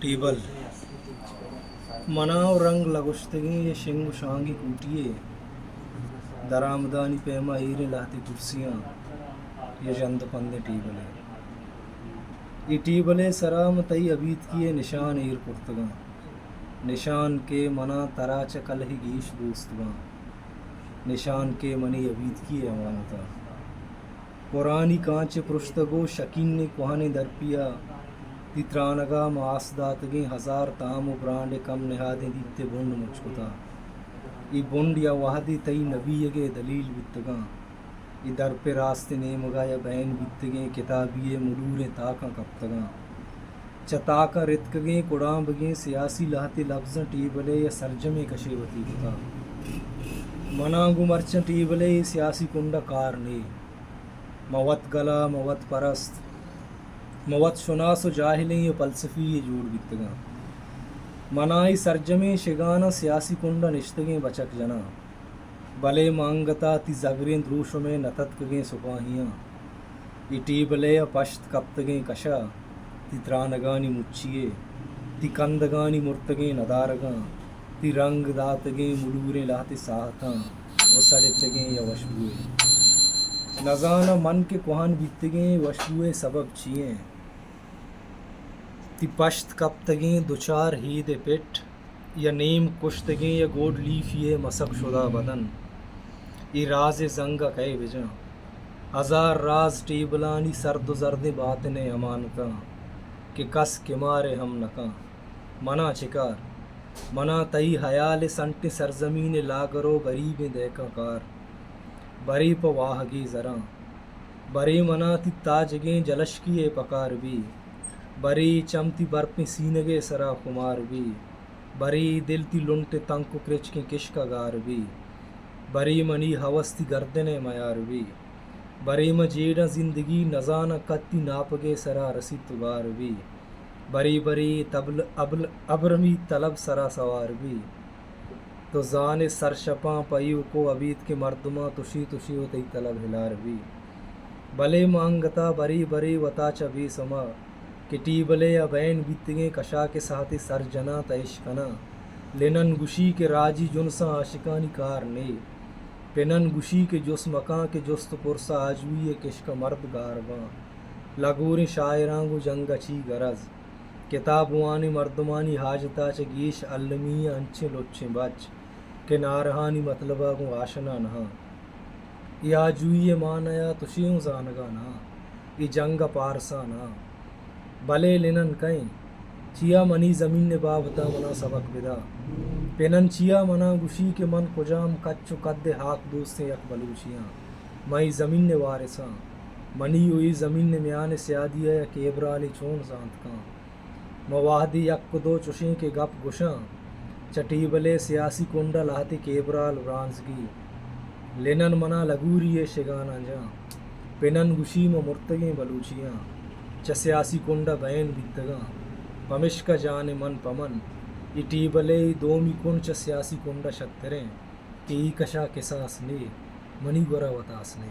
table مناو رنگ لگشتگیں یہ شنگ و شانگی کوٹیے درآمدانی پیما ایرے لاتے کرسیاں یہ جند پندے ٹیبلے یہ ٹیبلے سرام تئی ابیت کیے نشان ایر پرتگاں نشان کے منا تراچ کل ہی گیش دوستگاں نشان کے منی ابیت کیے امانتا پرانی کانچ پرشتگو شکین نے کوہانے درپیا تترانگا معاسداتگیں ہزار تام و برانڈ کم نہادیں دیتے بونڈ مچکتا ای بونڈ یا وحدی تئی نبیگے دلیل بیتگاں ای در پہ راست نیمگا یا بین بیتگیں کتابی ملور تاکاں کپتگاں چتاکاں رتکگیں کڑام بگیں سیاسی لہتے لفظاں ٹیبلے یا سرجمے کشے وتی کتا منانگو مرچن ٹیبلے سیاسی کنڈا کار نے موت گلا موت پرست موت شناس و جاہلیں یہ فلسفی یہ جوڑ بیتگاں منائی سرجمیں شگانا سیاسی کنڈا نشتگیں بچک جنا بلے مانگتا تی زگریں دروش میں نتتکگیں سپاہیاں ای ٹیبلے پشت کپتگیں کشا تی ترانگانی مچیے تی کندگانی مرتگیں ندارگاں تی رنگ داتگیں ملوریں لاتے ساہتاں و سڑتگیں یا وشبوئے نزانہ من کے کوہن بیتگیں وشبوئے سبب چیئیں تی پشت کپتگیں دوچار ہید پٹ یا نیم کشتگیں یا گوڈ لیفیے مسک شدہ بدن ای راز زنگا کئے بجاں ہزار راز ٹیبلانی سرد و زرد باطن امانتاں کہ کس کے مارے ہم نکاں منا چکار منا تئی حیال سنٹ سرزمین لاگرو بریب دیکھا کار بری پا واہگی زراں بری منا تی تاجگیں جلشکیے پکار بھی بری چمتی برپیں سینگے سرا خمار بھی بری دل تی لنٹ تنک کرچ کے کشکا گار بھی بری منی ہوس تی گردن میار بھی بری مجیڑا زندگی نزانہ کتی ناپگے سرا رسی تگار بھی بری بری تبل ابرمی طلب سرا سوار بھی تو زان سرشپاں پیو کو ابید کے مردماں تشی تشی و تی طلب ہلار بھی بلے مانگتا بری بری وتا چبی سما کہ ٹیبلے یا بین بیتگیں کشا کے ساتھ سر جنا تیشکنا لنن گشی کے راجی جنسا عاشقانی کار نے پنن گشی کے جس مکاں کے جست پرسا آجوی کشک مرد گارواں لگور شاعراں گو جنگا چی گرز کتابوانی مردمانی حاجتا چگیش علمی انچے لچے بچ کہ نارہانی مطلبہ گو آشنا نہاں ای آجوی مانیا تشیوں زانگا نا ای جنگا پارسا نا بلے لنن کہیں چیا منی زمین نے بابتا منا سبق بدا پنن چیا منا گشی کے من کجام کچ و قد حاک دوستیں یک بلوچیاں مئی زمین نے وارثاں منی ہوئی زمین نے میان سیادیہ یا کیبرالی چون زانت کاں مواہدی یک دو چشیں کے گپ گشاں چٹی بلے سیاسی کنڈا لاتے کیبرال برانزگی لنن منا لگوری شگانا جاں پنن گشی میں مرتگیں بلوچیاں چ سیاسی کنڈا بین بیتگاں پمشکا جان من پمن ای ٹیبلے دومی کن چ سیاسی کنڈا شتریں کہ ای کشا کساس نے منی گورا وتاس نے